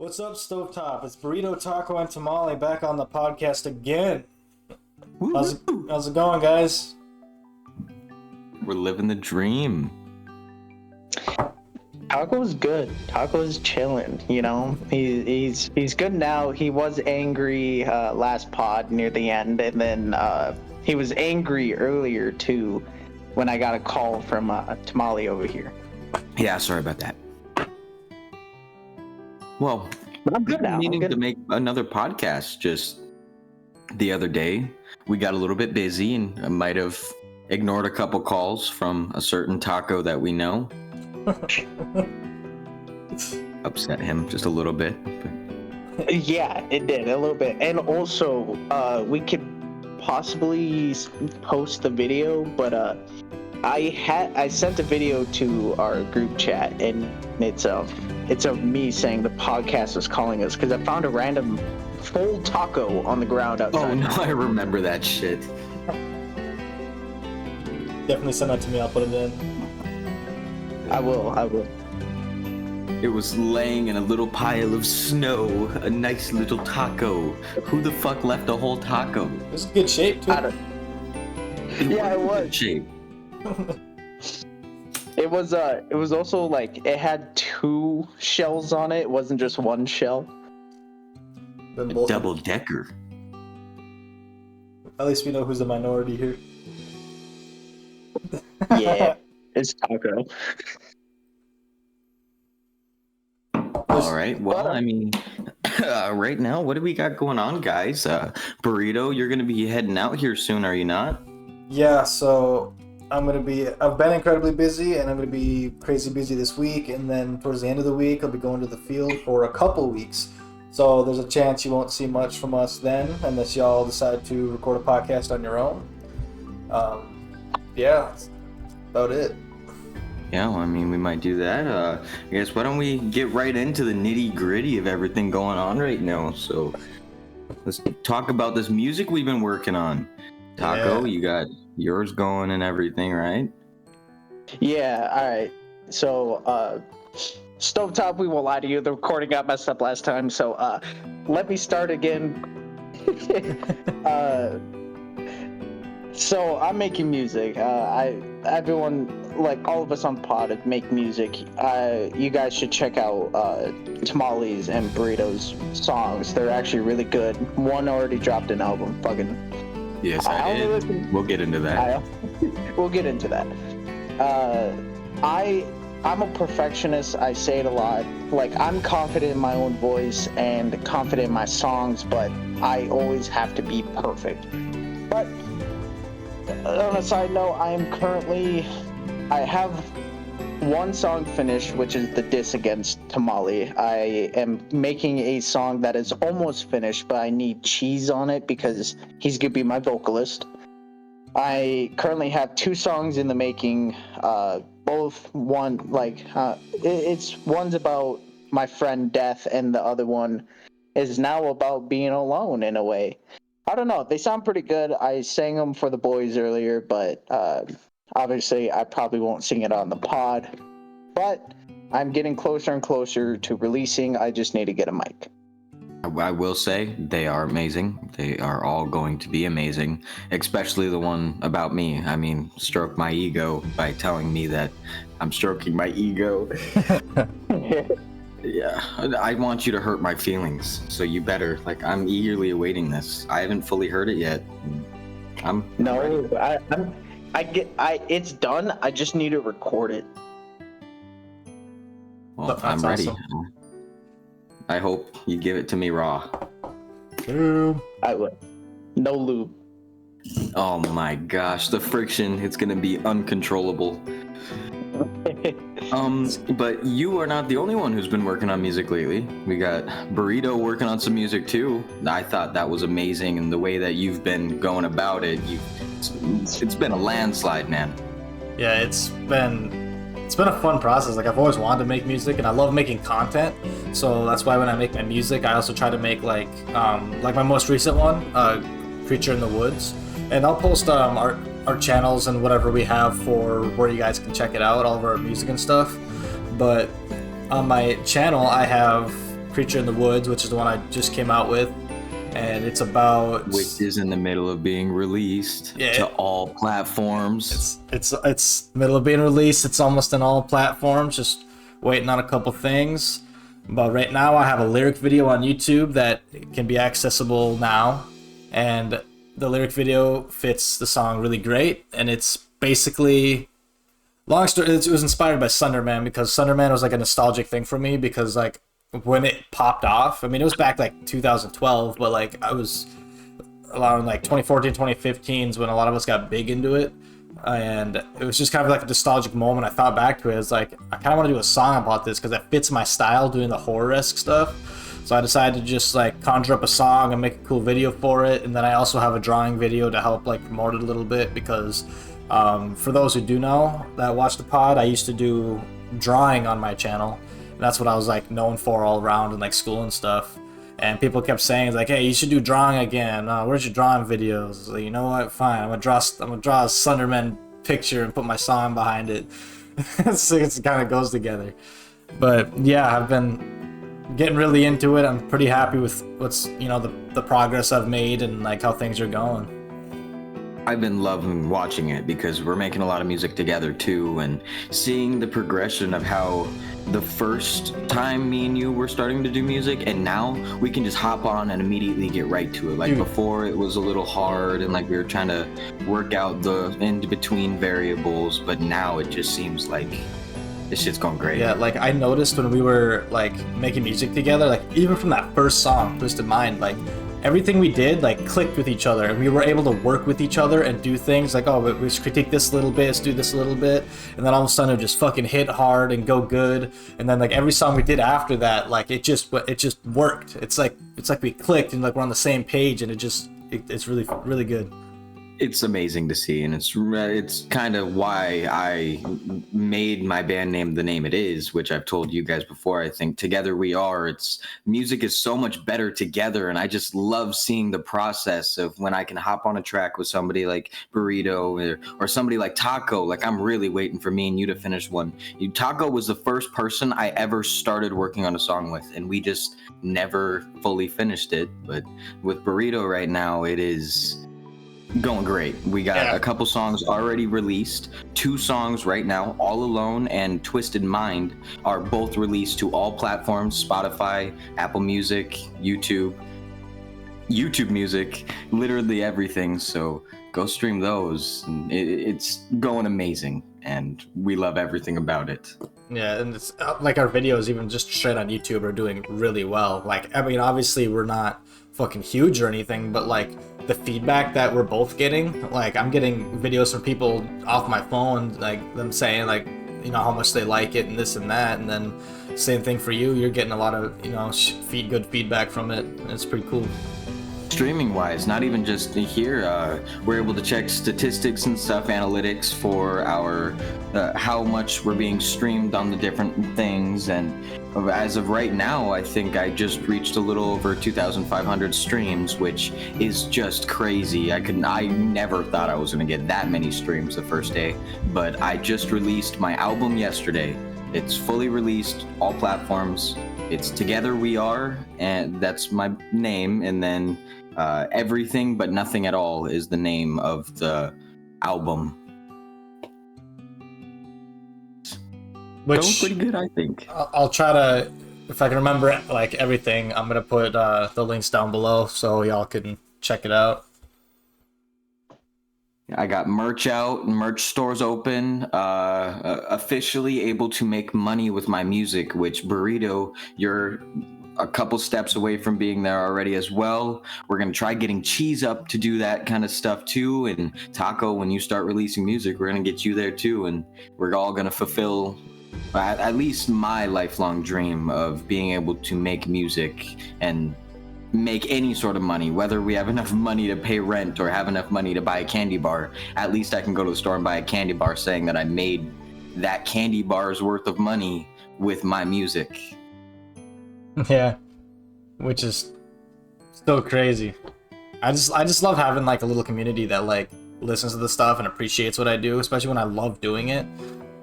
What's up, Stovetop? It's Burrito, Taco, and Tamale back on the podcast again. How's it going, guys? We're living the dream. Taco's good. Taco's chilling, you know. He's good now. He was angry last pod near the end, and then he was angry earlier too when I got a call from Tamale over here. Yeah, sorry about that. Well, But I'm good now. Meaning to make another podcast just the other day. We got a little bit busy and I might have ignored a couple calls from a certain Taco that we know. Upset him just a little bit. Yeah, it did a little bit. And also, we could possibly post the video, but I sent a video to our group chat, and it's of me saying the podcast was calling us because I found a random full taco on the ground outside. Oh no, I remember that shit. Definitely send that to me. I'll put it in. I will. It was laying in a little pile of snow, a nice little taco. Who the fuck left a whole taco? It was in good shape, too. Yeah, it was. Good shape. It was also like it had two shells on it. It wasn't just one shell. A double decker. At least we know who's the minority here. Yeah, it's taco. All right. Well, I mean, right now, what do we got going on, guys? Burrito, you're gonna be heading out here soon, are you not? Yeah, so I've been incredibly busy, and I'm going to be crazy busy this week, and then towards the end of the week, I'll be going to the field for a couple weeks. So there's a chance you won't see much from us then, unless y'all decide to record a podcast on your own. Yeah, that's about it. Yeah, well, I mean, we might do that. I guess why don't we get right into the nitty-gritty of everything going on right now? So let's talk about this music we've been working on. Taco, You got yours going and everything, right? Yeah, alright. So, Stovetop, we won't lie to you, the recording got messed up last time, so, let me start again. So, I'm making music. Everyone, like, all of us on pod make music. You guys should check out, Tamales and Burrito's songs. They're actually really good. One already dropped an album, fucking... Yes, I did. We'll get into that. We'll get into that. I'm a perfectionist. I say it a lot. Like, I'm confident in my own voice and confident in my songs, but I always have to be perfect. But on a side note, I have one song finished, which is the diss against Tamale. I am making a song that is almost finished, but I need Cheese on it because he's gonna be my vocalist. I currently have two songs in the making. One's about my friend Death, and the other one is now about being alone in a way. I don't know. They sound pretty good. I sang them for the boys earlier, but obviously, I probably won't sing it on the pod, but I'm getting closer and closer to releasing. I just need to get a mic. I will say they are amazing. They are all going to be amazing, especially the one about me. I mean, stroke my ego by telling me that I'm stroking my ego. Yeah, I want you to hurt my feelings, so you better. Like, I'm eagerly awaiting this. I haven't fully heard it yet. I'm ready. It's done. I just need to record it. Well, I'm ready. Awesome. I hope you give it to me raw. I will. No lube. Oh my gosh, the friction, it's gonna be uncontrollable. But you are not the only one who's been working on music lately. We got Burrito working on some music too. I thought that was amazing, and the way that you've been going about it, it's been a landslide, man. Yeah, it's been a fun process. Like, I've always wanted to make music, and I love making content. So that's why when I make my music, I also try to make like my most recent one, Creature in the Woods, and I'll post our channels and whatever we have for where you guys can check it out, all of our music and stuff. But on my channel, I have Creature in the Woods, which is the one I just came out with, and it's about which is in the middle of being released to all platforms. It's middle of being released. It's almost on all platforms. Just waiting on a couple things. But right now, I have a lyric video on YouTube that can be accessible now, and the lyric video fits the song really great. And it's basically, long story, it was inspired by Sunderman, because Sunderman was like a nostalgic thing for me, because like when it popped off, I mean, it was back like 2012, but like I was around like 2014, 2015 is when a lot of us got big into it. And it was just kind of like a nostalgic moment. I thought back to it. It's like, I kind of want to do a song about this because it fits my style, doing the horror-esque stuff. So I decided to just like conjure up a song and make a cool video for it. And then I also have a drawing video to help like promote it a little bit, because for those who do know that watch the pod, I used to do drawing on my channel. That's what I was like known for all around in like school and stuff. And people kept saying like, "Hey, you should do drawing again. Where's your drawing videos?" Like, you know what? Fine. I'm gonna draw a Sunderman picture and put my song behind it. So it kind of goes together. But yeah, I've been getting really into it. I'm pretty happy with what's the progress I've made and like how things are going. I've been loving watching it because we're making a lot of music together too, and seeing the progression of how the first time me and you were starting to do music, and now we can just hop on and immediately get right to it. Like before it was a little hard and like we were trying to work out the in-between variables, but now it just seems like this shit's going great. Yeah, like I noticed when we were like making music together, like even from that first song, Twisted Mind, like everything we did like clicked with each other, and we were able to work with each other and do things like, oh, we should critique this a little bit, let's do this a little bit, and then all of a sudden it just fucking hit hard and go good. And then like every song we did after that, like it just worked. It's like we clicked and like we're on the same page, and it's really, really good. It's amazing to see, and it's kind of why I made my band name the name it is, which I've told you guys before. I think Together We Are. Music is so much better together, and I just love seeing the process of when I can hop on a track with somebody like Burrito or somebody like Taco. Like I'm really waiting for me and you to finish one. Taco was the first person I ever started working on a song with, and we just never fully finished it. But with Burrito right now, it is going great. We got a couple songs already released. 2 songs right now, All Alone and Twisted Mind, are both released to all platforms: Spotify, Apple Music, YouTube Music, literally everything. So go stream those. It's going amazing, and we love everything about it. Yeah, and it's like our videos, even just straight on YouTube, are doing really well. Like, I mean, obviously we're not fucking huge or anything, but like the feedback that we're both getting, like I'm getting videos from people off my phone, like them saying like, how much they like it and this and that, and then same thing for you. You're getting a lot of good feedback from it, and it's pretty cool. Streaming wise, not even just here, we're able to check statistics and stuff, analytics for our how much we're being streamed on the different things. And as of right now, I think I just reached a little over 2,500 streams, which is just crazy. I never thought I was gonna get that many streams the first day, but I just released my album yesterday. It's fully released, all platforms. It's Together We Are, and that's my name, and then Everything But Nothing at All is the name of the album. Which, going pretty good, I think. I'll try to, if I can remember like everything, I'm gonna put the links down below so y'all can check it out. I got merch out, merch stores open, officially able to make money with my music, which Burrito, you're a couple steps away from being there already as well. We're going to try getting Cheese up to do that kind of stuff too. And Taco, when you start releasing music, we're going to get you there too. And we're all going to fulfill at least my lifelong dream of being able to make music and make any sort of money, whether we have enough money to pay rent or have enough money to buy a candy bar. At least I can go to the store and buy a candy bar saying that I made that candy bar's worth of money with my music. Yeah, which is so crazy. I just love having like a little community that like listens to the stuff and appreciates what I do, especially when I love doing it.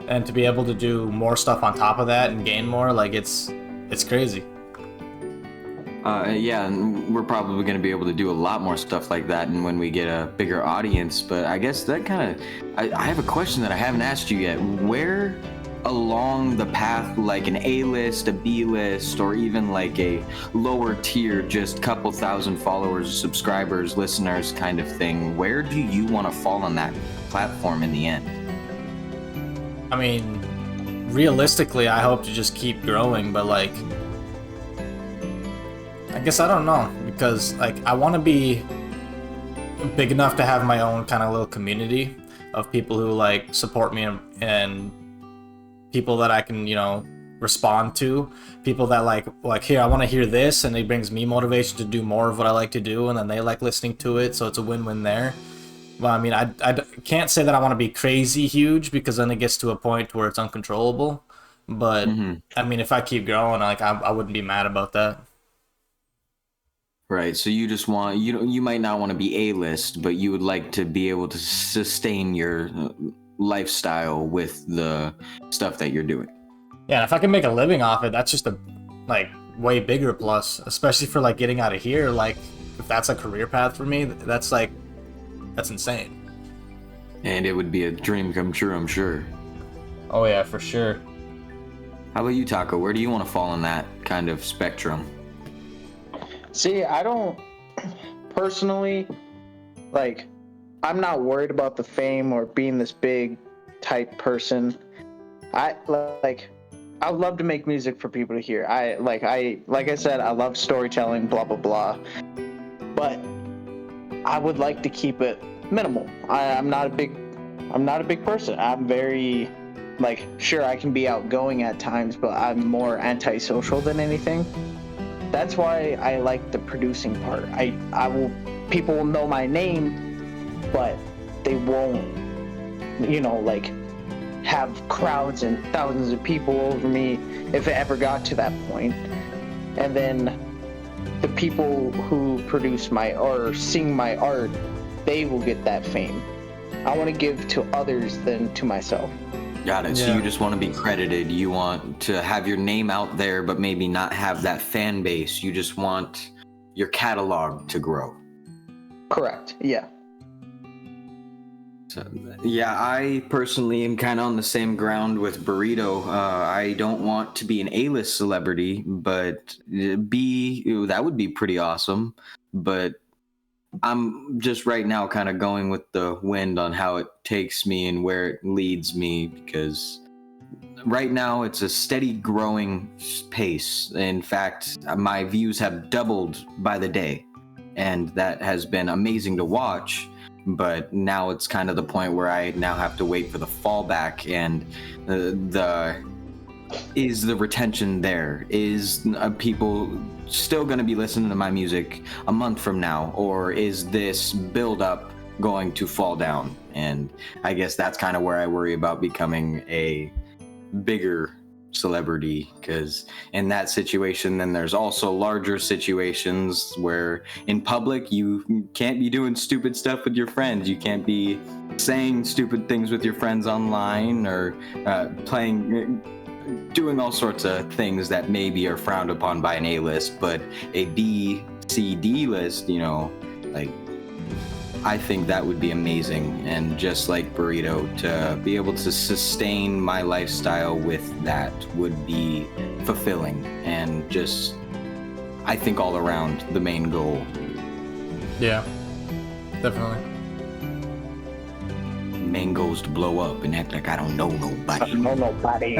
And to be able to do more stuff on top of that and gain more, like it's crazy. Yeah, and we're probably going to be able to do a lot more stuff like that, and when we get a bigger audience. But I guess that kind of, I have a question that I haven't asked you yet. Where along the path, like an A-list, a B-list, or even like a lower tier, just couple thousand followers, subscribers, listeners kind of thing, where do you want to fall on that platform in the end? I mean, realistically, I hope to just keep growing, but like, I guess I don't know, because like I want to be big enough to have my own kind of little community of people who like support me and people that I can, respond to, people that like here, I want to hear this, and it brings me motivation to do more of what I like to do, and then they like listening to it, so it's a win-win there. Well, I mean, I can't say that I want to be crazy huge, because then it gets to a point where it's uncontrollable. But I mean, if I keep growing, like I wouldn't be mad about that. Right. So you just want, you might not want to be A-list, but you would like to be able to sustain your lifestyle with the stuff that you're doing. Yeah, and if I can make a living off it, that's just a like way bigger plus, especially for like getting out of here. Like if that's a career path for me, that's insane. And it would be a dream come true, I'm sure. Oh yeah, for sure. How about you, Taco? Where do you want to fall in that kind of spectrum? See, I don't personally, like, I'm not worried about the fame or being this big type person. I would love to make music for people to hear. Like I said, I love storytelling, blah blah blah. But I would like to keep it minimal. I'm not a big person. I'm very, like, sure, I can be outgoing at times, but I'm more antisocial than anything. That's why I like the producing part. People will know my name, but they won't, like, have crowds and thousands of people over me if it ever got to that point. And then the people who produce or sing my art, they will get that fame. I want to give to others than to myself. Got it. Yeah. So you just want to be credited. You want to have your name out there, but maybe not have that fan base. You just want your catalog to grow. Correct. Yeah. So, yeah, I personally am kind of on the same ground with Burrito. I don't want to be an A-list celebrity, but that would be pretty awesome. But I'm just right now kind of going with the wind on how it takes me and where it leads me, because right now it's a steady growing pace. In fact, my views have doubled by the day, and that has been amazing to watch. But now it's kind of the point where I now have to wait for the fallback, and is the retention there? Is people still going to be listening to my music a month from now, or is this build up going to fall down? And I guess that's kind of where I worry about becoming a bigger celebrity, because in that situation, then there's also larger situations where in public you can't be doing stupid stuff with your friends. You can't be saying stupid things with your friends online, or doing all sorts of things that maybe are frowned upon by an A-list. But a B, C, D list, like, I think that would be amazing. And just like Burrito, to be able to sustain my lifestyle with that would be fulfilling, and just, I think, all around the main goal. Yeah, definitely. Main goal is to blow up and act like I don't know nobody. I don't know nobody.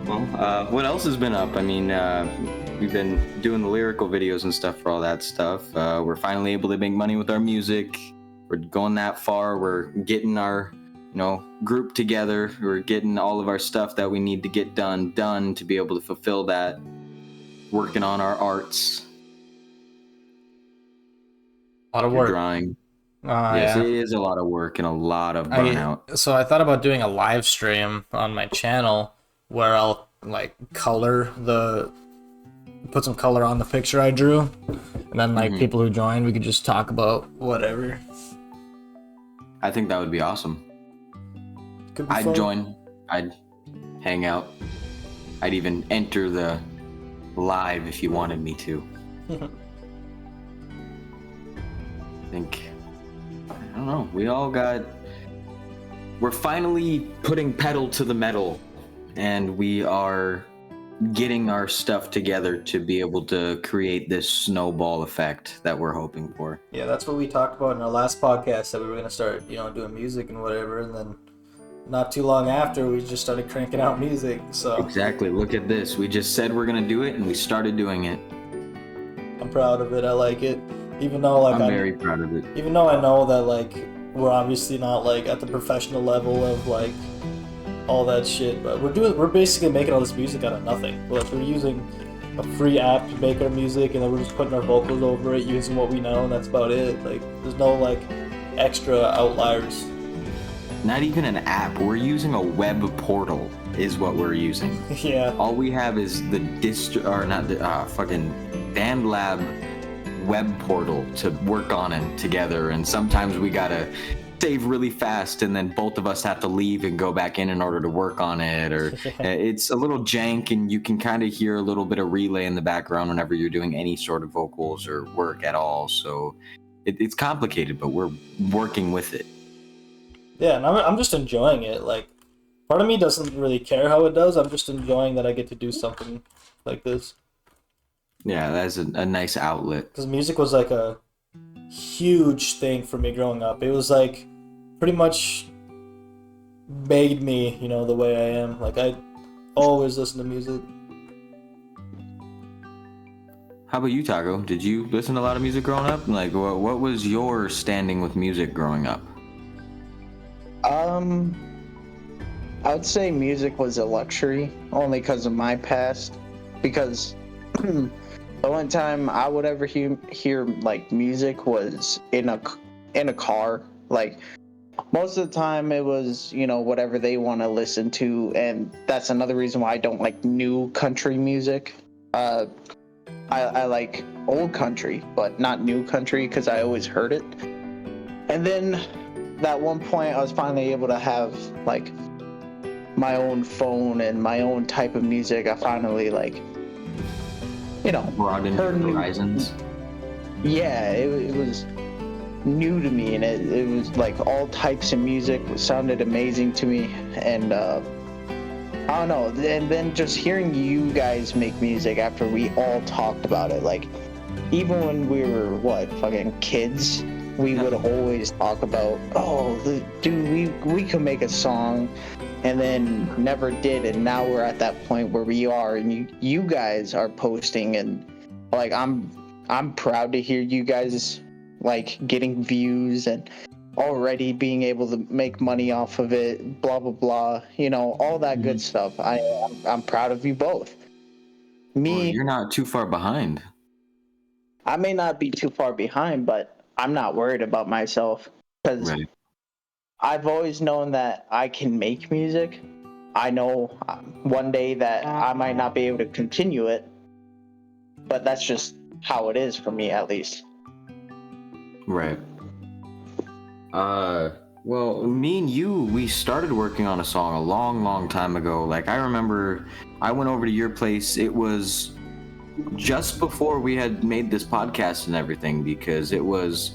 Well, what else has been up? I mean, we've been doing the lyrical videos and stuff for all that stuff. We're finally able to make money with our music. We're going that far. We're getting our, group together. We're getting all of our stuff that we need to get done to be able to fulfill that. Working on our arts. A lot of work. Drawing. Yes, yeah. It is a lot of work and a lot of burnout. So I thought about doing a live stream on my channel where I'll like put some color on the picture I drew, and then like people who join, we could just talk about whatever. I think that would be awesome. I'd join. I'd hang out. I'd even enter the live if you wanted me to. I don't know. We're finally putting pedal to the metal, and we are getting our stuff together to be able to create this snowball effect that we're hoping for. Yeah, that's what we talked about in our last podcast, that we were going to start, doing music and whatever, and then not too long after, we just started cranking out music, so... Exactly, look at this. We just said we're going to do it, and we started doing it. I'm proud of it, I like it. Even though, I'm very proud of it. Even though I know that, we're obviously not, at the professional level of, all that shit, but we're basically making all this music out of nothing. We're using a free app to make our music, and then we're just putting our vocals over it using what we know, and that's about it. There's no extra outliers. Not even an app. We're using a web portal is what we're using. Yeah. All we have is the fucking BandLab web portal to work on it together, and sometimes we gotta save really fast, and then both of us have to leave and go back in order to work on it, or it's a little jank, and you can kind of hear a little bit of relay in the background whenever you're doing any sort of vocals or work at all. So it's complicated, but we're working with it. Yeah, and I'm just enjoying it. Part of me doesn't really care how it does. I'm just enjoying that I get to do something like this. Yeah, that's a nice outlet. Because music was a huge thing for me growing up. It was pretty much made me, the way I am. I always listen to music. How about you, Taco? Did you listen to a lot of music growing up? What was your standing with music growing up? I would say music was a luxury, only because of my past. Because the only time I would ever hear music was in a car. Most of the time it was, whatever they want to listen to, and that's another reason why I don't like new country music. I like old country, but not new country, because I always heard it. And then at one point I was finally able to have my own phone and my own type of music. I finally broadened your horizons. Yeah, it was new to me, and it was all types of music sounded amazing to me, and I don't know. And then just hearing you guys make music after we all talked about it, even when we were fucking kids, we would always talk about, dude, we could make a song, and then never did, and now we're at that point where we are, and you guys are posting, and I'm proud to hear you guys getting views and already being able to make money off of it, blah blah blah, all that good stuff. I'm proud of you both. Well, you're not too far behind. I may not be too far behind, but I'm not worried about myself, because I've always known that I can make music. I know one day that I might not be able to continue it, but that's just how it is for me, at least. Right. Well, me and you, we started working on a song a long time ago. I remember I went over to your place. It was just before we had made this podcast and everything, because it was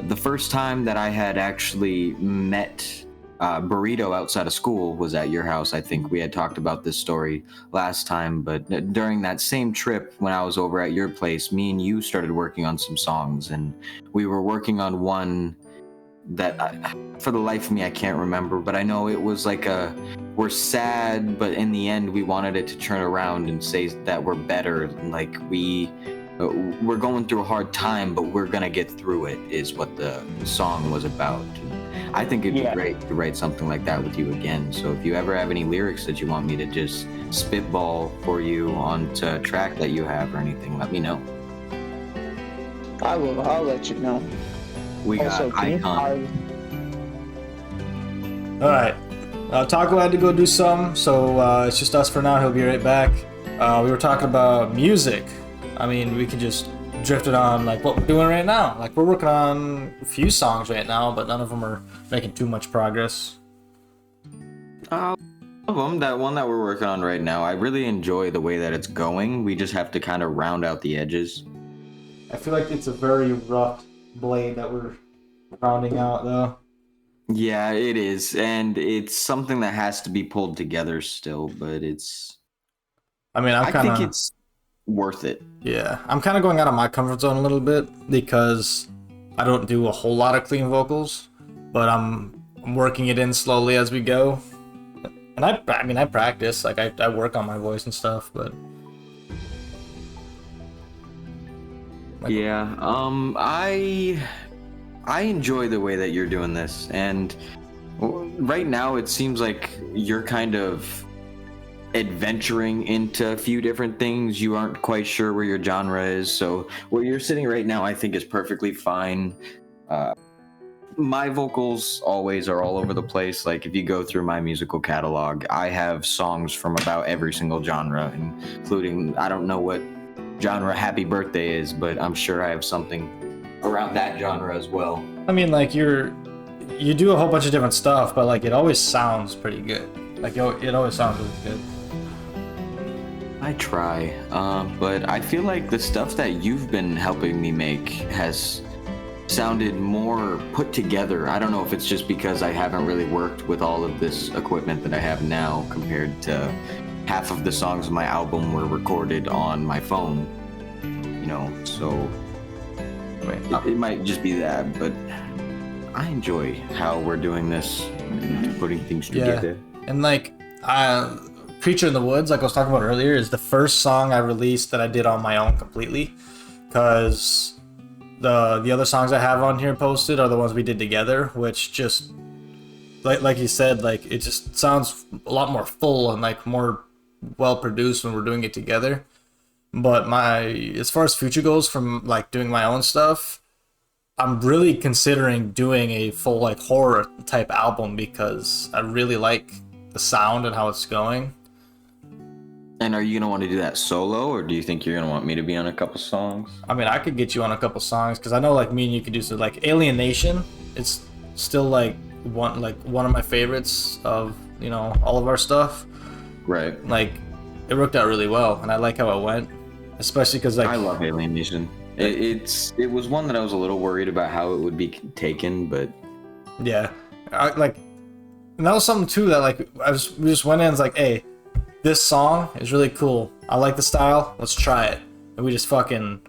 the first time that I had actually met Burrito outside of school was at your house. I think we had talked about this story last time, but during that same trip when I was over at your place, me and you started working on some songs, and we were working on one that for the life of me I can't remember, but I know it was we're sad, but in the end we wanted it to turn around and say that we're better, we're going through a hard time, but we're gonna get through it, is what the song was about. I think it'd be great to write something like that with you again. So if you ever have any lyrics that you want me to just spitball for you onto a track that you have or anything, let me know. I will. I'll let you know. We got Icon. Alright. Taco had to go do some, so it's just us for now. He'll be right back. We were talking about music. I mean, we could just drift it on what we're doing right now. We're working on a few songs right now, but none of them are making too much progress. of them, that one that we're working on right now, I really enjoy the way that it's going. We just have to kind of round out the edges. I feel like it's a very rough blade that we're rounding out, though. Yeah, it is, and it's something that has to be pulled together still, but I mean, I think it's worth it. Yeah, I'm kind of going out of my comfort zone a little bit because I don't do a whole lot of clean vocals, but I'm working it in slowly as we go. And I mean, I practice, like I work on my voice and stuff, but Yeah, I enjoy the way that you're doing this, and right now it seems like you're kind of adventuring into a few different things. You aren't quite sure where your genre is, so where you're sitting right now I think is perfectly fine. My vocals always are all over the place. Like if you go through my musical catalog, I have songs from about every single genre, including, I don't know what genre Happy Birthday is, but I'm sure I have something around that genre as well. I mean, like you do a whole bunch of different stuff, but like it always sounds pretty good. Like it always sounds really good. I try, but I feel like the stuff that you've been helping me make has sounded more put together. I don't know if it's just because I haven't really worked with all of this equipment that I have now compared to half of the songs of my album were recorded on my phone, you know, so it might just be that, but I enjoy how we're doing this and putting things together. Yeah. And like Creature in the Woods, like I was talking about earlier, is the first song I released that I did on my own completely, because the other songs I have on here posted are the ones we did together, which just like you said, like it just sounds a lot more full and like more well produced when we're doing it together. But as far as future goes, from like doing my own stuff, I'm really considering doing a full like horror type album because I really like the sound and how it's going. And are you gonna want to do that solo, or do you think you're gonna want me to be on a couple songs? I mean, I could get you on a couple songs because I know like me and you could do so. Like Alienation, it's still like one of my favorites of, you know, all of our stuff. Right. Like it worked out really well, and I like how it went, especially because like I love Alienation. It was one that I was a little worried about how it would be taken, but yeah, and that was something too that like we just went in and was like, hey, this song is really cool. I like the style. Let's try it. And we just fucking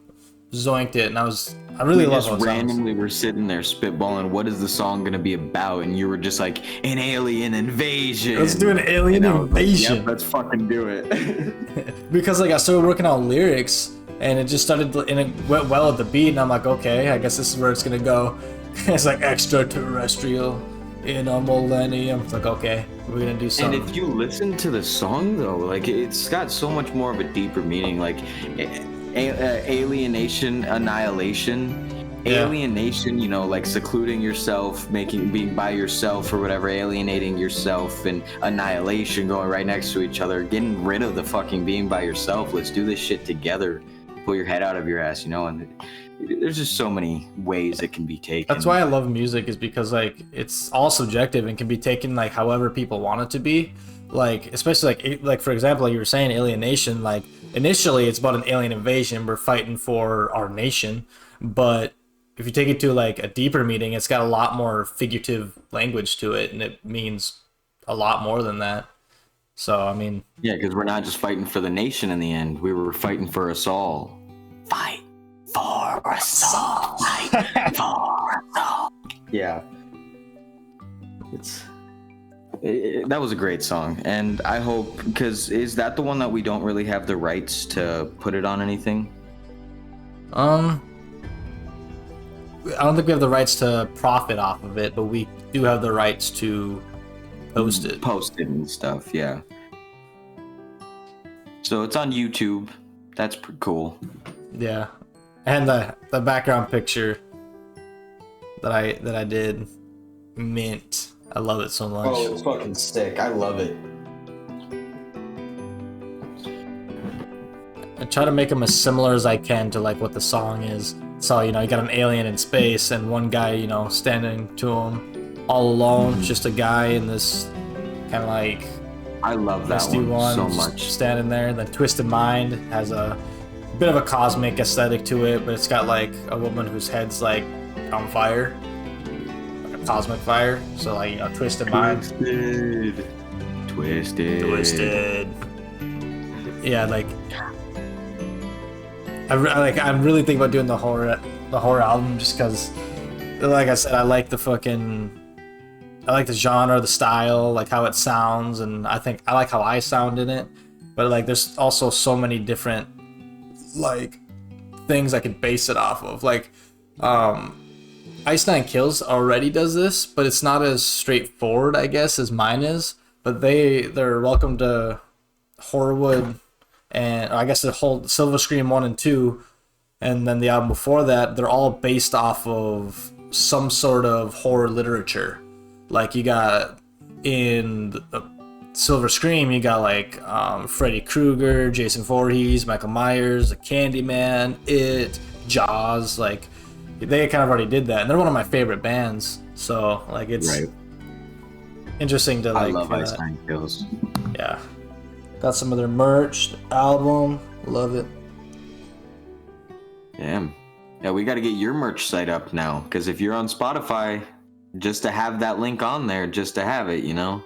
zoinked it. And I really love it. Randomly we're sitting there spitballing, what is the song gonna be about? And you were just like, an alien invasion. Let's do an alien invasion. Like, yep, let's fucking do it. Because like I started working on lyrics and it just started, and it went well at the beat. And I'm like, okay, I guess this is where it's gonna go. It's like extraterrestrial in a millennium. It's like, okay, we're gonna do something. And if you listen to the song though, like it's got so much more of a deeper meaning, like alienation, annihilation, yeah. Alienation, you know, like secluding yourself, being by yourself or whatever, alienating yourself, and annihilation going right next to each other, getting rid of the fucking being by yourself. Let's do this shit together. Pull your head out of your ass, you know. And there's just so many ways it can be taken. That's why I love music, is because like it's all subjective and can be taken like however people want it to be. Like especially like for example, like you were saying, Alienation, like initially it's about an alien invasion, we're fighting for our nation, but if you take it to like a deeper meaning, it's got a lot more figurative language to it, and it means a lot more than that. So I mean, yeah, because we're not just fighting for the nation in the end, we were fighting for us all. Fight for us all. Fight for us all. Yeah. That was a great song, and I hope, because is that the one that we don't really have the rights to put it on anything? I don't think we have the rights to profit off of it, but we do have the rights to post it and stuff. Yeah. So it's on YouTube. That's pretty cool. Yeah, and the background picture that I did, mint. I love it so much. Oh, it's fucking sick. I love it. I try to make them as similar as I can to like what the song is. So, you know, you got an alien in space and one guy, you know, standing to him all alone, just a guy in this kind of like I love that Misty one so just much. standing there. Then Twisted Mind has a bit of a cosmic aesthetic to it, but it's got like a woman whose head's like on fire, like a cosmic fire. So like, you know, Twisted Mind. Twisted. Yeah, like I'm really thinking about doing the horror album just because, like I said, I like the genre, the style, like how it sounds, and I think I like how I sound in it. But like, there's also so many different like things I could base it off of. Like, Ice Nine Kills already does this, but it's not as straightforward, I guess, as mine is. But they're Welcome to Horrorwood, and I guess the whole Silver Scream 1 and 2, and then the album before that, they're all based off of some sort of horror literature. Like, you got in the Silver Scream, you got like Freddy Krueger, Jason Voorhees, Michael Myers, the Candyman, It, Jaws. Like, they kind of already did that, and they're one of my favorite bands. So like, it's interesting to like. I love Ice Nine Kills. Yeah, got some of their merch, the album, love it. Damn. Yeah, we got to get your merch site up now, because if you're on Spotify, just to have that link on there, just to have it, you know?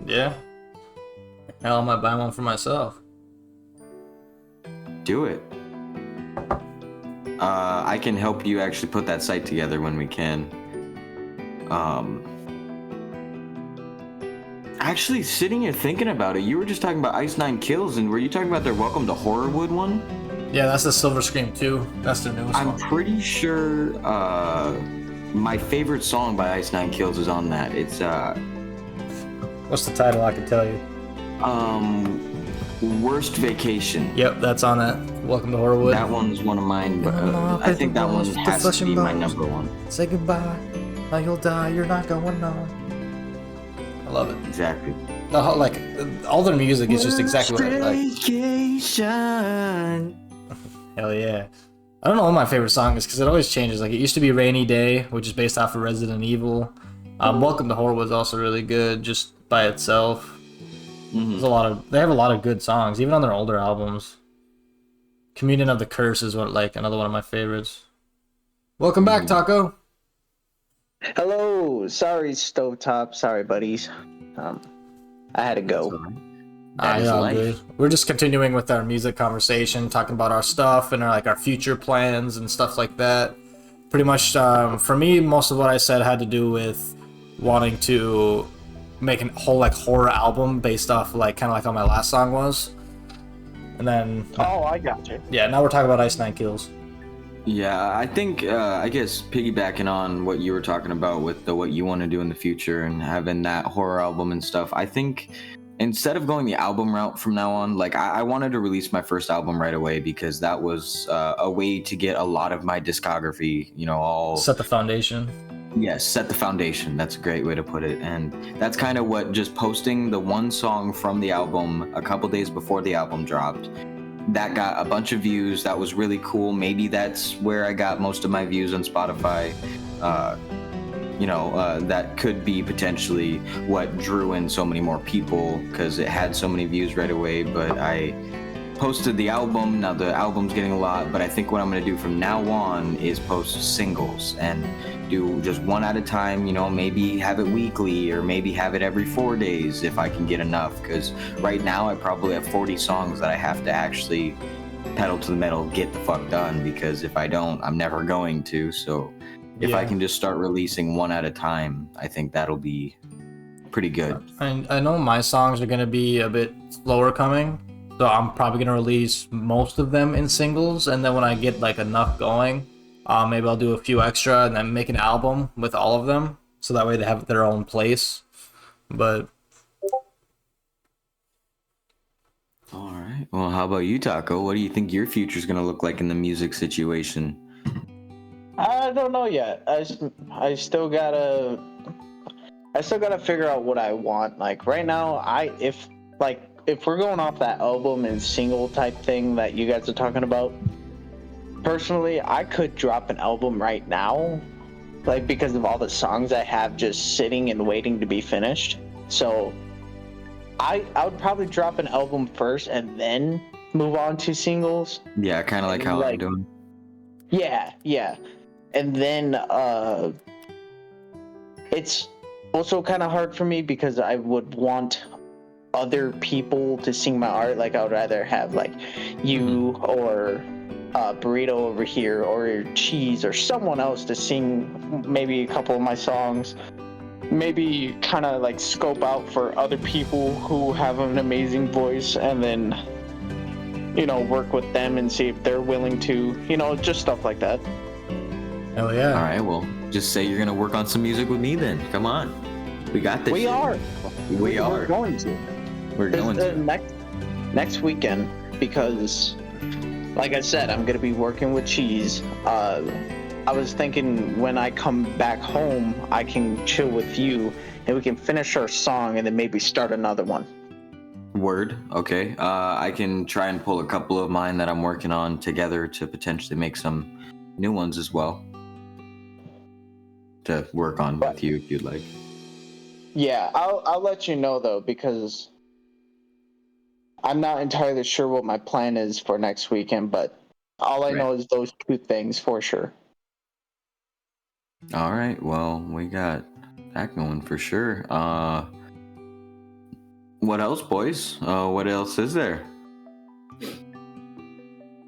Yeah. Hell, I might buy one for myself. Do it. I can help you actually put that site together when we can. Actually, sitting here thinking about it, you were just talking about Ice Nine Kills, and were you talking about their Welcome to Horrorwood one? Yeah, that's the Silver Scream 2. That's their newest one. I'm pretty sure my favorite song by Ice Nine Kills is on that. It's What's the title? I can tell you. Worst Vacation. Yep, that's on that. Welcome to Horrorwood. That one's one of mine, but I think that one has to be my number one. Say goodbye, now you'll die, you're not going on. I love it. Exactly. No, like, all their music is just exactly what I like. Vacation. Hell yeah. I don't know what my favorite song is because it always changes. Like, it used to be Rainy Day, which is based off of Resident Evil. Welcome to Horror was also really good just by itself. There's they have a lot of good songs, even on their older albums. Communion of the Curse is another one of my favorites. Welcome back, Taco. Hello. Sorry, Stovetop. Sorry, buddies. I had to go. Good. We're just continuing with our music conversation, talking about our stuff and our future plans and stuff like that. Pretty much, for me, most of what I said had to do with wanting to make a whole horror album based off kind of like how my last song was. And then I got you. Yeah, now we're talking about Ice Nine Kills. Yeah, I think I guess piggybacking on what you were talking about with what you want to do in the future and having that horror album and stuff, I think instead of going the album route from now on, I wanted to release my first album right away because that was a way to get a lot of my discography, all set the foundation. Yes, set the foundation. That's a great way to put it. And that's kind of what just posting the one song from the album a couple days before the album dropped, that got a bunch of views. That was really cool. Maybe that's where I got most of my views on Spotify. That could be potentially what drew in so many more people because it had so many views right away. But I posted the album. Now the album's getting a lot, but I think what I'm going to do from now on is post singles and do just one at a time, maybe have it weekly or maybe have it every 4 days if I can get enough, because right now I probably have 40 songs that I have to actually pedal to the metal, get the fuck done, because if I don't, I'm never going to. So if I can just start releasing one at a time, I think that'll be pretty good. I know my songs are going to be a bit slower coming, so I'm probably going to release most of them in singles, and then when I get enough going, maybe I'll do a few extra and then make an album with all of them, so that way they have their own place. But all right. Well, how about you, Taco? What do you think your future's gonna look like in the music situation? I don't know yet. I still gotta figure out what I want. Like right now, if we're going off that album and single type thing that you guys are talking about, personally, I could drop an album right now, because of all the songs I have just sitting and waiting to be finished. So I would probably drop an album first and then move on to singles. Yeah, kind of like how I'm doing. Yeah. And then it's also kind of hard for me because I would want other people to sing my art. Like I would rather have like you or Burrito over here or Cheese or someone else to sing maybe a couple of my songs. Maybe kind of like scope out for other people who have an amazing voice and then, work with them and see if they're willing to, just stuff like that. Hell yeah. All right, well, just say you're going to work on some music with me then. Come on. We got this. We are. We're going to. We're going to. Next weekend, because, like I said, I'm going to be working with Cheese. I was thinking when I come back home, I can chill with you and we can finish our song and then maybe start another one. Word. Okay. I can try and pull a couple of mine that I'm working on together to potentially make some new ones as well to work on with you if you'd like. Yeah, I'll let you know though, because I'm not entirely sure what my plan is for next weekend, but all I know is those two things for sure. All right, well, we got that going for sure. What else, boys? What else is there?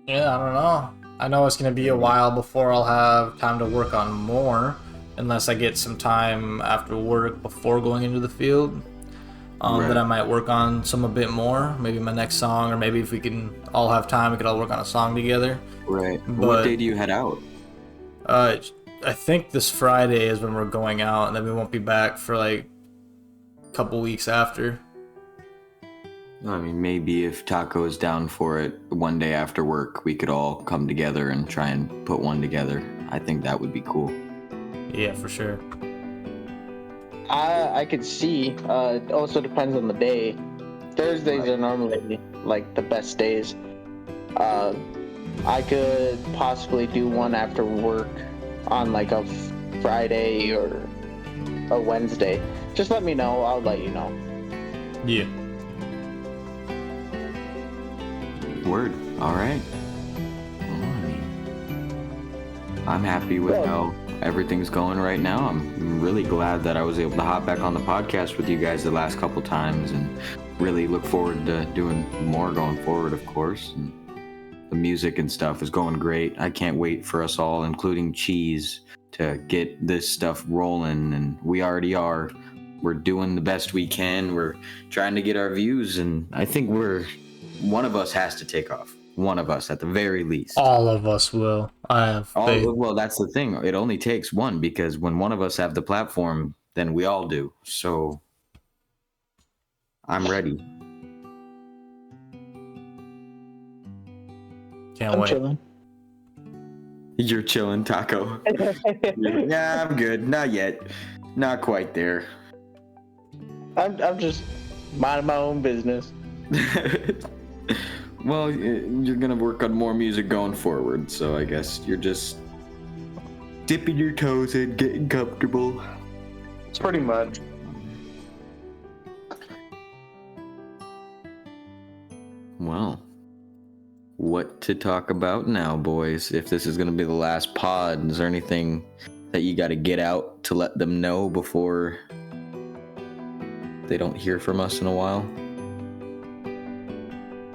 Yeah, I don't know. I know it's going to be a while before I'll have time to work on more, unless I get some time after work before going into the field. That I might work on some a bit more, maybe my next song, or maybe if we can all have time, we could all work on a song together. Right. But, what day do you head out? I think this Friday is when we're going out, and then we won't be back for like a couple weeks after. I mean, maybe if Taco is down for it, one day after work, we could all come together and try and put one together. I think that would be cool. Yeah, for sure. I could see. It also depends on the day. Thursdays are normally like the best days. I could possibly do one after work on like a Friday or a Wednesday. Just let me know. I'll let you know. Yeah. Word. All right. I'm happy with how everything's going right now. I'm really glad that I was able to hop back on the podcast with you guys the last couple times, and really look forward to doing more going forward, of course. And the music and stuff is going great. I can't wait for us all, including Cheese, to get this stuff rolling, and we already are. We're doing the best we can. We're trying to get our views, and I think one of us has to take off. One of us, at the very least. All of us will. I have faith. Well, that's the thing. It only takes one, because when one of us have the platform, then we all do. So I'm ready. Can't wait. Chilling. You're chilling, Taco. Yeah, I'm good. Not yet. Not quite there. I'm just minding my own business. Well, you're gonna work on more music going forward, so I guess you're just dipping your toes in, getting comfortable. It's pretty much. Well, what to talk about now, boys? If this is gonna be the last pod, is there anything that you gotta get out to let them know before they don't hear from us in a while?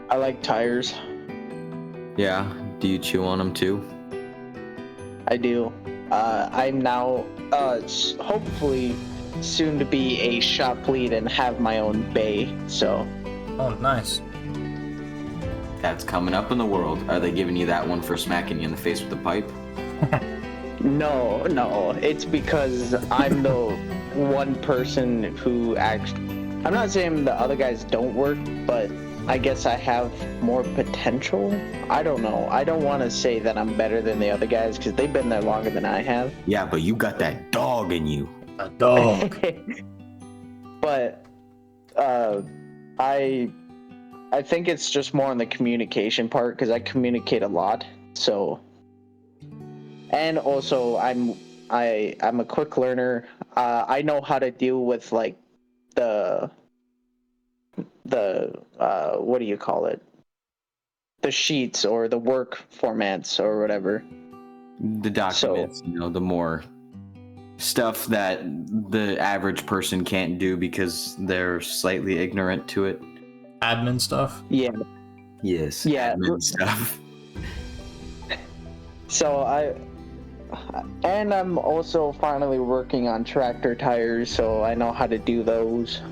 I like tires. Yeah, do you chew on them too? I do. I'm now hopefully soon to be a shop lead and have my own bay, so. Oh, nice. That's coming up in the world. Are they giving you that one for smacking you in the face with a pipe? No, it's because I'm the one person who I'm not saying the other guys don't work, but I guess I have more potential. I don't know. I don't want to say that I'm better than the other guys because they've been there longer than I have. Yeah, but you got that dog in you. A dog. But I think it's just more on the communication part because I communicate a lot. So, and also I'm a quick learner. I know how to deal with like what do you call it? The sheets or the work formats or whatever. The documents, the more stuff that the average person can't do because they're slightly ignorant to it. Admin stuff. Yeah. Yes. Yeah. Admin stuff. So I'm also finally working on tractor tires, so I know how to do those.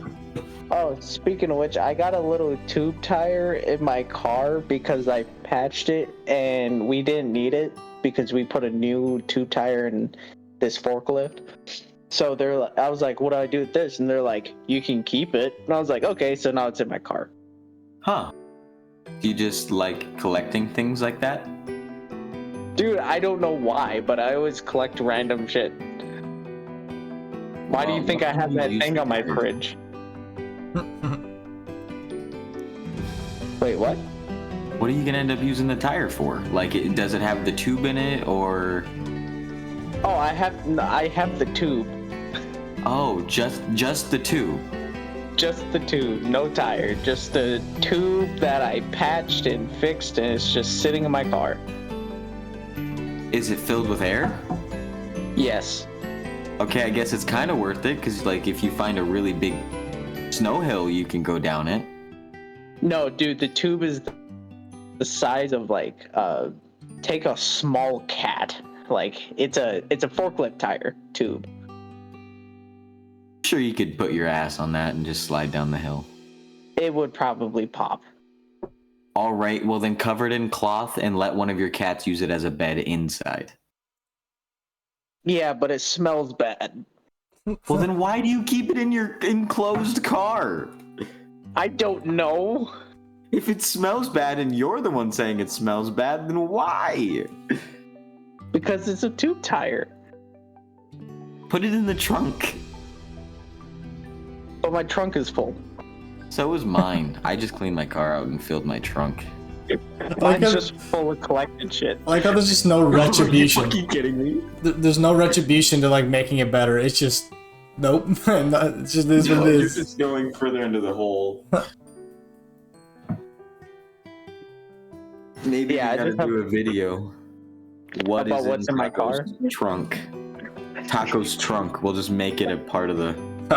Oh, speaking of which, I got a little tube tire in my car because I patched it and we didn't need it because we put a new tube tire in this forklift. So I was like, what do I do with this? And they're like, you can keep it. And I was like, okay, so now it's in my car. Huh. Do you just like collecting things like that? Dude, I don't know why, but I always collect random shit. Why do you think I have that thing on my fridge? Wait, what? What are you gonna end up using the tire for? Like, does it have the tube in it, or? Oh, I have the tube. Oh, just the tube. Just the tube, no tire. Just the tube that I patched and fixed, and it's just sitting in my car. Is it filled with air? Yes. Okay, I guess it's kind of worth it, because like if you find a really big snow hill, you can go down it. No, dude, the tube is the size of like take a small cat. Like it's a forklift tire tube. Sure, you could put your ass on that and just slide down the hill. It would probably pop. All right, well then cover it in cloth and let one of your cats use it as a bed inside. Yeah, but it smells bad. Well then why do you keep it in your enclosed car? I don't know. If it smells bad and you're the one saying it smells bad, then why? Because it's a tube tire. Put it in the trunk. But my trunk is full. So is mine. I just cleaned my car out and filled my trunk. Mine's just full of collected shit. Like how there's just no retribution. Are you fucking kidding me? There's no retribution to like making it better. It's just nope. It's just this what it is. You're just going further into the hole. Maybe Yeah, I gotta do a video. What about is what's in my car? Trunk. Taco's trunk. We'll just make it a part of the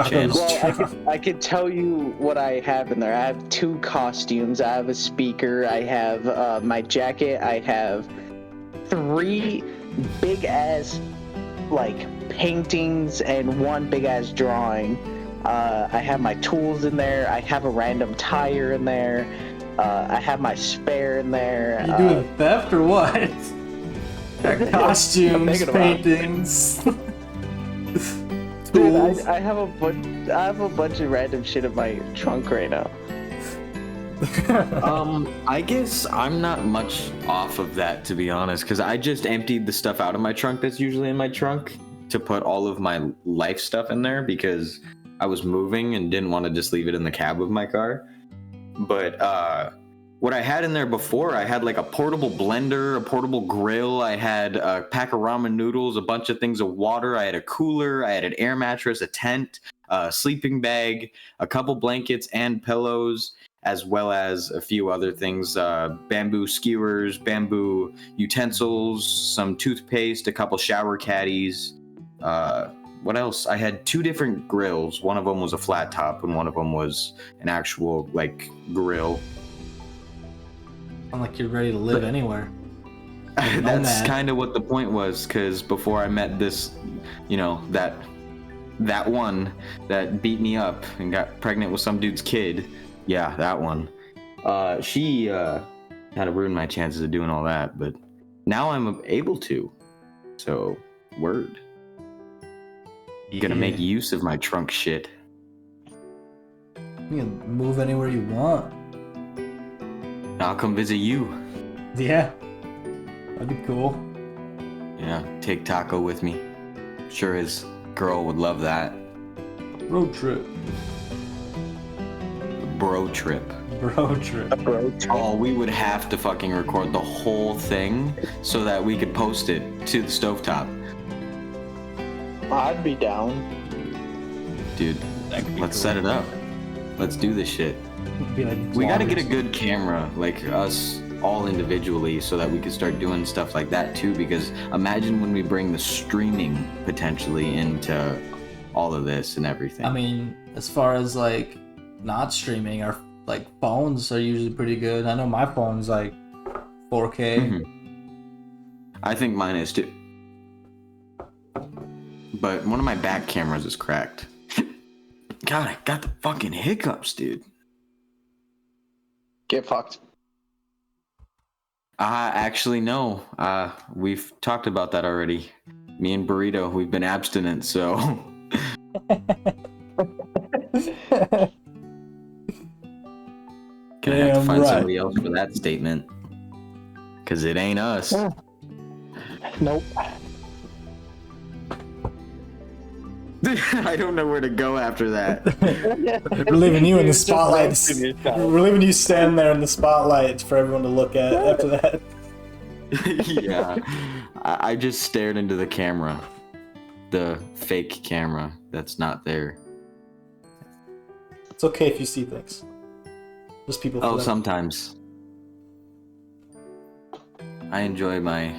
channel. Well, I could tell you what I have in there. I have 2 costumes. I have a speaker. I have my jacket. I have 3 big ass like paintings and 1 big ass drawing. I have my tools in there. I have a random tire in there. I have my spare in there. You doing theft or what? Costumes, paintings. Dude, I have a bunch of random shit in my trunk right now. I guess I'm not much off of that, to be honest, because I just emptied the stuff out of my trunk that's usually in my trunk to put all of my life stuff in there because I was moving and didn't want to just leave it in the cab of my car. But what I had in there before, I had like a portable blender, a portable grill, I had a pack of ramen noodles, a bunch of things of water, I had a cooler, I had an air mattress, a tent, a sleeping bag, a couple blankets and pillows, as well as a few other things, bamboo skewers, bamboo utensils, some toothpaste, a couple shower caddies. What else? I had 2 different grills. One of them was a flat top and one of them was an actual like grill. Sound like you're ready to live anywhere. That's kind of what the point was, because before I met this, that one that beat me up and got pregnant with some dude's kid. Yeah, that one. She kind of ruined my chances of doing all that, but now I'm able to. So, word. I'm gonna make use of my trunk shit. You can move anywhere you want. I'll come visit you. Yeah. That'd be cool. Yeah, take Taco with me. Sure his girl would love that. Road trip. Bro trip. Bro trip. A bro trip. Oh, we would have to fucking record the whole thing so that we could post it to the stovetop. I'd be down. Dude, let's set it up. Let's do this shit. Be like We got to vloggers. get a good camera, like us all individually, so that we can start doing stuff like that too. Because imagine when we bring the streaming potentially into all of this and everything. I mean, as far as like not streaming, our like phones are usually pretty good. I know my phone's like 4K. I think mine is too. But one of my back cameras is cracked. God, I got the fucking hiccups, dude. Get fucked. Actually, no. We've talked about that already. Me and Burrito, we've been abstinent, so. Gonna have to find somebody else for that statement. Because it ain't us. Nope. I don't know where to go after that. We're leaving you in the spotlight. We're leaving you standing there in the spotlight for everyone to look at after that. Yeah. I just stared into the camera. The fake camera that's not there. It's okay if you see things. Just people. Oh, sometimes. I enjoy my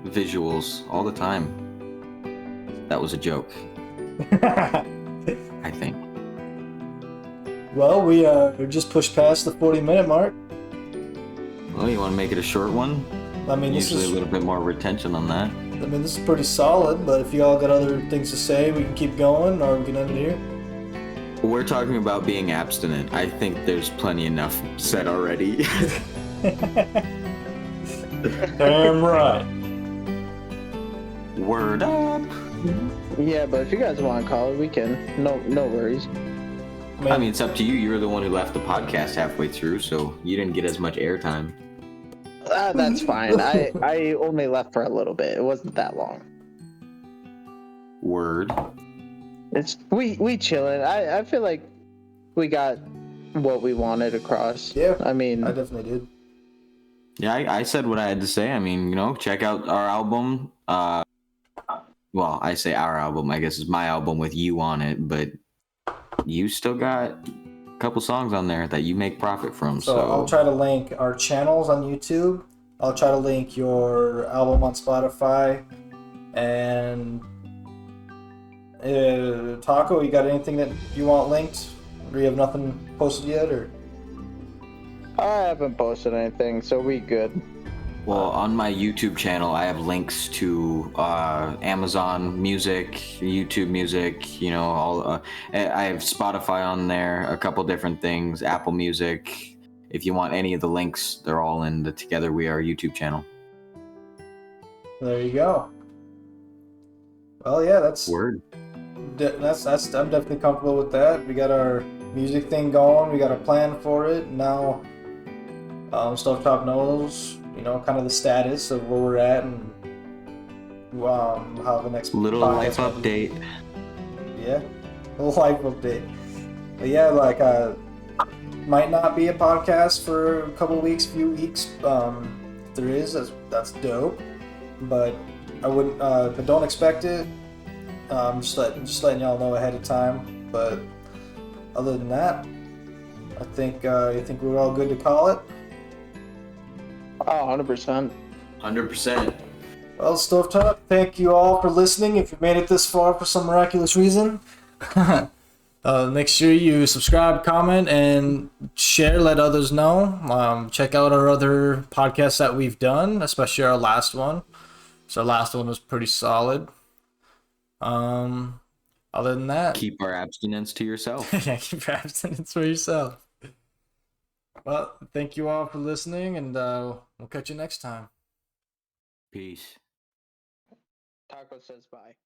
visuals all the time. That was a joke. I think. Well, we just pushed past the 40-minute mark. Well, you want to make it a short one? I mean, this Usually is a little bit more retention on that. I mean, this is pretty solid. But if you all got other things to say, we can keep going, or we can end it here. We're talking about being abstinent. I think there's plenty enough said already. Damn right. Word up. Yeah, but if you guys want to call it, we can. No worries. I mean, it's up to you. You were the one who left the podcast halfway through, so you didn't get as much airtime. That's fine. I only left for a little bit. It wasn't that long. Word. It's we chilling. I feel like we got what we wanted across. Yeah, I mean, I definitely did. Yeah, I said what I had to say. I mean, check out our album. Well, I say our album. I guess it's my album with you on it, but you still got a couple songs on there that you make profit from. So I'll try to link our channels on YouTube. I'll try to link your album on Spotify. And Taco, you got anything that you want linked? Or you have nothing posted yet, or? I haven't posted anything, so we good. Well, on my YouTube channel, I have links to Amazon Music, YouTube Music, all. I have Spotify on there, a couple different things, Apple Music. If you want any of the links, they're all in the Together We Are YouTube channel. There you go. Well, yeah, that's Word. That's I'm definitely comfortable with that. We got our music thing going. We got a plan for it. Now, Stovetop knows, kind of the status of where we're at and how the next Little life update. Yeah, a little life update. But yeah, might not be a podcast for a couple weeks, few weeks. If there is, that's dope. But I wouldn't. But don't expect it. Just letting y'all know ahead of time. But other than that, I think we're all good to call it. Oh, 100%. 100%. Well, Stovetop, thank you all for listening. If you made it this far for some miraculous reason, make sure you subscribe, comment, and share. Let others know. Check out our other podcasts that we've done, especially our last one. So our last one was pretty solid. Other than that, Keep our abstinence to yourself. yeah, keep your abstinence for yourself. Well, thank you all for listening, and we'll catch you next time. Peace. Taco says bye.